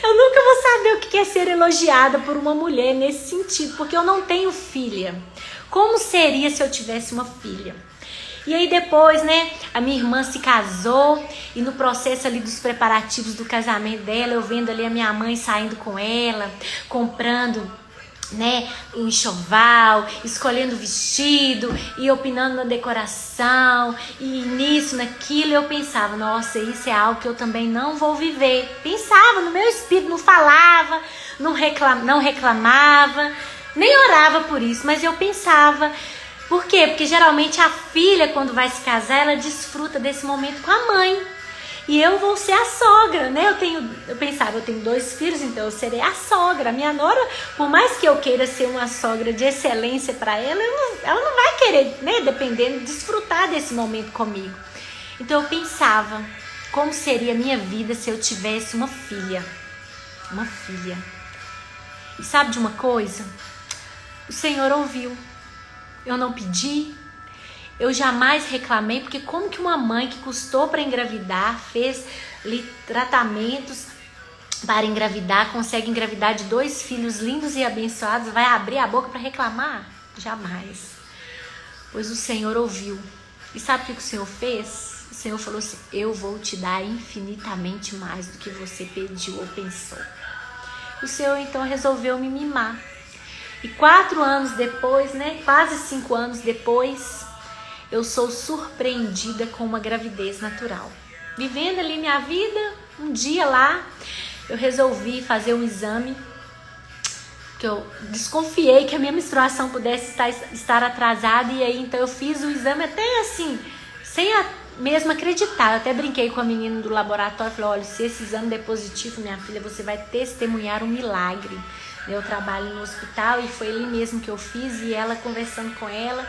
Eu nunca vou saber o que é ser elogiada por uma mulher nesse sentido, porque eu não tenho filha. Como seria se eu tivesse uma filha? E aí depois, né, a minha irmã se casou e no processo ali dos preparativos do casamento dela, eu vendo ali a minha mãe saindo com ela, comprando, né, um enxoval, escolhendo vestido e opinando na decoração e nisso, naquilo, eu pensava, nossa, isso é algo que eu também não vou viver. Pensava no meu espírito, não falava, não reclamava, nem orava por isso, mas eu pensava. Por quê? Porque geralmente a filha, quando vai se casar, ela desfruta desse momento com a mãe. E eu vou ser a sogra, né? Eu pensava, eu tenho 2 filhos, então eu serei a sogra. A minha nora, por mais que eu queira ser uma sogra de excelência para ela, ela não vai querer, né? Dependendo, desfrutar desse momento comigo. Então eu pensava, como seria a minha vida se eu tivesse uma filha? Uma filha. E sabe de uma coisa? O Senhor ouviu. Eu não pedi, eu jamais reclamei, porque como que uma mãe que custou para engravidar, fez tratamentos para engravidar, consegue engravidar de 2 filhos lindos e abençoados, vai abrir a boca para reclamar? Jamais. Pois o Senhor ouviu. E sabe o que o Senhor fez? O Senhor falou assim, eu vou te dar infinitamente mais do que você pediu ou pensou. O Senhor então resolveu me mimar. E 4 anos depois, né, quase 5 anos depois, eu sou surpreendida com uma gravidez natural. Vivendo ali minha vida, um dia lá, eu resolvi fazer um exame, que eu desconfiei que a minha menstruação pudesse estar atrasada, e aí então eu fiz o exame até assim, sem mesmo acreditar. Eu até brinquei com a menina do laboratório, falei, olha, se esse exame der positivo, minha filha, você vai testemunhar um milagre. Eu trabalho no hospital e foi ali mesmo que eu fiz, e ela conversando com ela,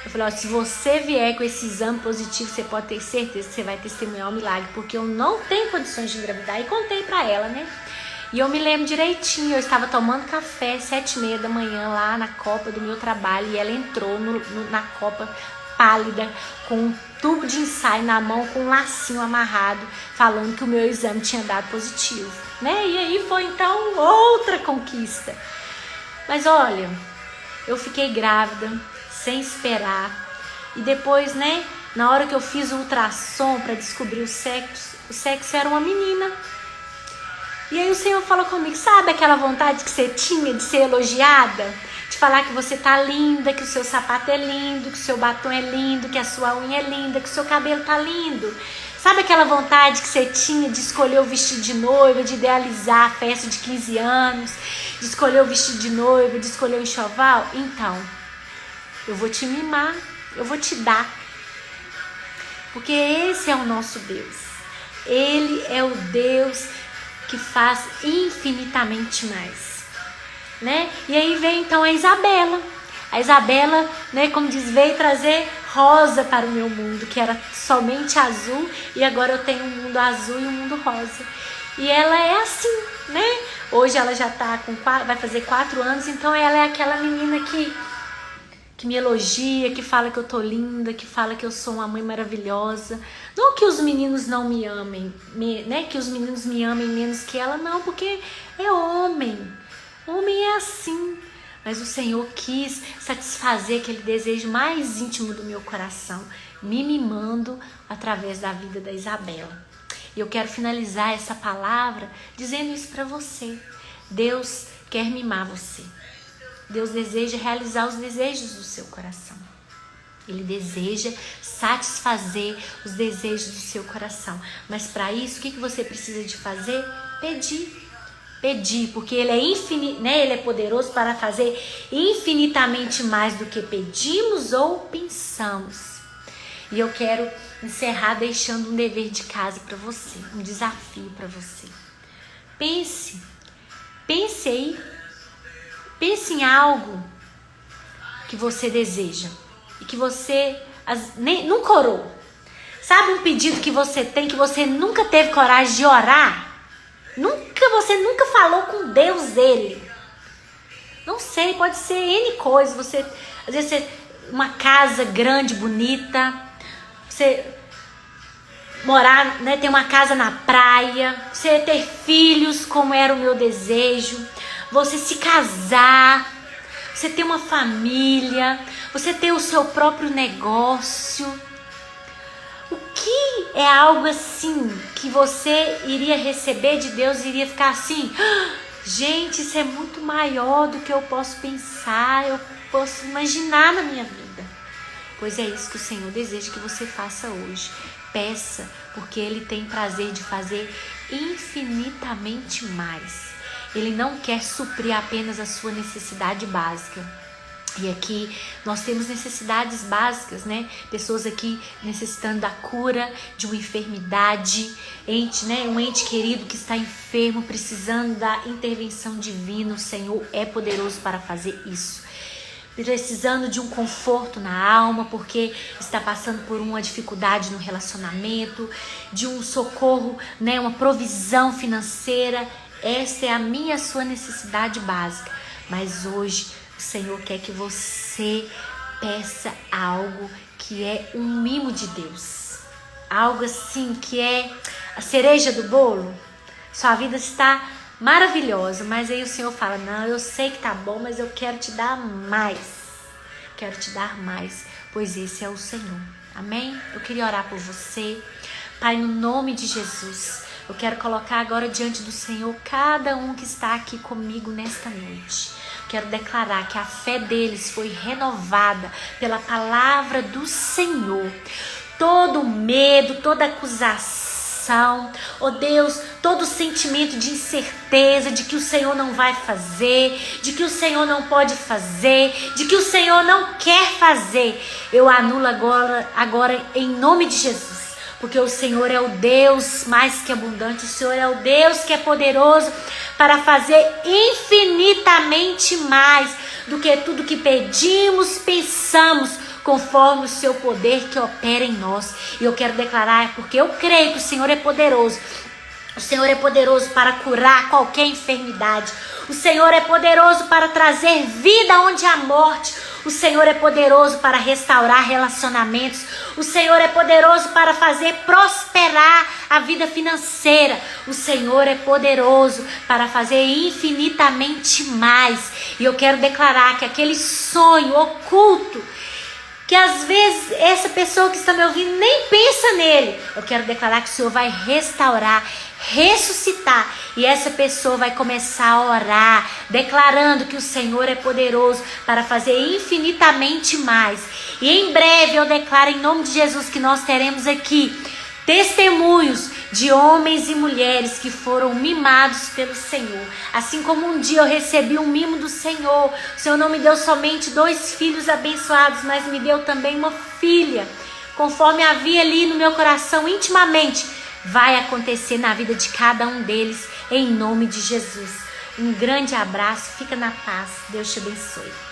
eu falei, ó, se você vier com esse exame positivo, você pode ter certeza que você vai testemunhar um milagre, porque eu não tenho condições de engravidar. E contei pra ela, né? E eu me lembro direitinho, eu estava tomando café 7h30 da manhã lá na copa do meu trabalho, e ela entrou na copa pálida, com um tubo de ensaio na mão, com um lacinho amarrado, falando que o meu exame tinha dado positivo, né? E aí foi então outra conquista. Mas olha, eu fiquei grávida, sem esperar, e depois, né, na hora que eu fiz o ultrassom para descobrir o sexo era uma menina. E aí o Senhor falou comigo, sabe aquela vontade que você tinha de ser elogiada? De falar que você tá linda, que o seu sapato é lindo, que o seu batom é lindo, que a sua unha é linda, que o seu cabelo tá lindo. Sabe aquela vontade que você tinha de escolher o vestido de noiva, de idealizar a festa de 15 anos, de escolher o vestido de noiva, de escolher o enxoval? Então, eu vou te mimar, eu vou te dar. Porque esse é o nosso Deus. Ele é o Deus que faz infinitamente mais, né? E aí vem então a Isabela. A Isabela, né, como diz, veio trazer rosa para o meu mundo, que era somente azul, e agora eu tenho um mundo azul e um mundo rosa. E ela é assim, né? Hoje ela já tá vai fazer 4 anos, então ela é aquela menina que me elogia, que fala que eu tô linda, que fala que eu sou uma mãe maravilhosa. Não que os meninos não me amem, né? Que os meninos me amem menos que ela, não, porque é homem. Homem é assim. Mas o Senhor quis satisfazer aquele desejo mais íntimo do meu coração, me mimando através da vida da Isabela. E eu quero finalizar essa palavra dizendo isso para você. Deus quer mimar você. Deus deseja realizar os desejos do seu coração. Ele deseja satisfazer os desejos do seu coração. Mas para isso, o que você precisa de fazer? Pedir. Pedir, porque Ele é infinito, né? Ele é poderoso para fazer infinitamente mais do que pedimos ou pensamos. E eu quero encerrar deixando um dever de casa para você, um desafio para você. Pense aí. Pense em algo que você deseja e que você nunca orou. Sabe um pedido que você tem que você nunca teve coragem de orar? Você nunca falou com Deus dele. Não sei, pode ser N coisa. Às vezes uma casa grande, bonita. Você morar, né, ter uma casa na praia. Você ter filhos, como era o meu desejo. Você se casar, você ter uma família, você ter o seu próprio negócio. O que é algo assim que você iria receber de Deus e iria ficar assim, gente, isso é muito maior do que eu posso pensar, eu posso imaginar na minha vida? Pois é isso que o Senhor deseja que você faça hoje. Peça, porque Ele tem prazer de fazer infinitamente mais. Ele não quer suprir apenas a sua necessidade básica. E aqui nós temos necessidades básicas, né? Pessoas aqui necessitando da cura de uma enfermidade, um ente querido que está enfermo, precisando da intervenção divina. O Senhor é poderoso para fazer isso. Precisando de um conforto na alma, porque está passando por uma dificuldade no relacionamento, de um socorro, né? Uma provisão financeira. Essa é a minha, a sua necessidade básica. Mas hoje o Senhor quer que você peça algo que é um mimo de Deus. Algo assim que é a cereja do bolo. Sua vida está maravilhosa, mas aí o Senhor fala, não, eu sei que tá bom, mas eu quero te dar mais. Quero te dar mais, pois esse é o Senhor. Amém? Eu queria orar por você. Pai, no nome de Jesus, eu quero colocar agora diante do Senhor cada um que está aqui comigo nesta noite. Quero declarar que a fé deles foi renovada pela palavra do Senhor. Todo medo, toda acusação, oh Deus, todo sentimento de incerteza, de que o Senhor não vai fazer, de que o Senhor não pode fazer, de que o Senhor não quer fazer, eu anulo agora em nome de Jesus. Porque o Senhor é o Deus mais que abundante, o Senhor é o Deus que é poderoso para fazer infinitamente mais do que tudo que pedimos, pensamos, conforme o seu poder que opera em nós. E eu quero declarar, porque eu creio que o Senhor é poderoso. O Senhor é poderoso para curar qualquer enfermidade. O Senhor é poderoso para trazer vida onde há morte. O Senhor é poderoso para restaurar relacionamentos. O Senhor é poderoso para fazer prosperar a vida financeira. O Senhor é poderoso para fazer infinitamente mais. E eu quero declarar que aquele sonho oculto, que às vezes essa pessoa que está me ouvindo nem pensa nele, eu quero declarar que o Senhor vai restaurar, ressuscitar. E essa pessoa vai começar a orar, declarando que o Senhor é poderoso para fazer infinitamente mais. E em breve eu declaro em nome de Jesus que nós teremos aqui testemunhos de homens e mulheres que foram mimados pelo Senhor. Assim como um dia eu recebi um mimo do Senhor. O Senhor não me deu somente 2 filhos abençoados, mas me deu também uma filha. Conforme havia ali no meu coração intimamente, vai acontecer na vida de cada um deles, em nome de Jesus. Um grande abraço, fica na paz. Deus te abençoe.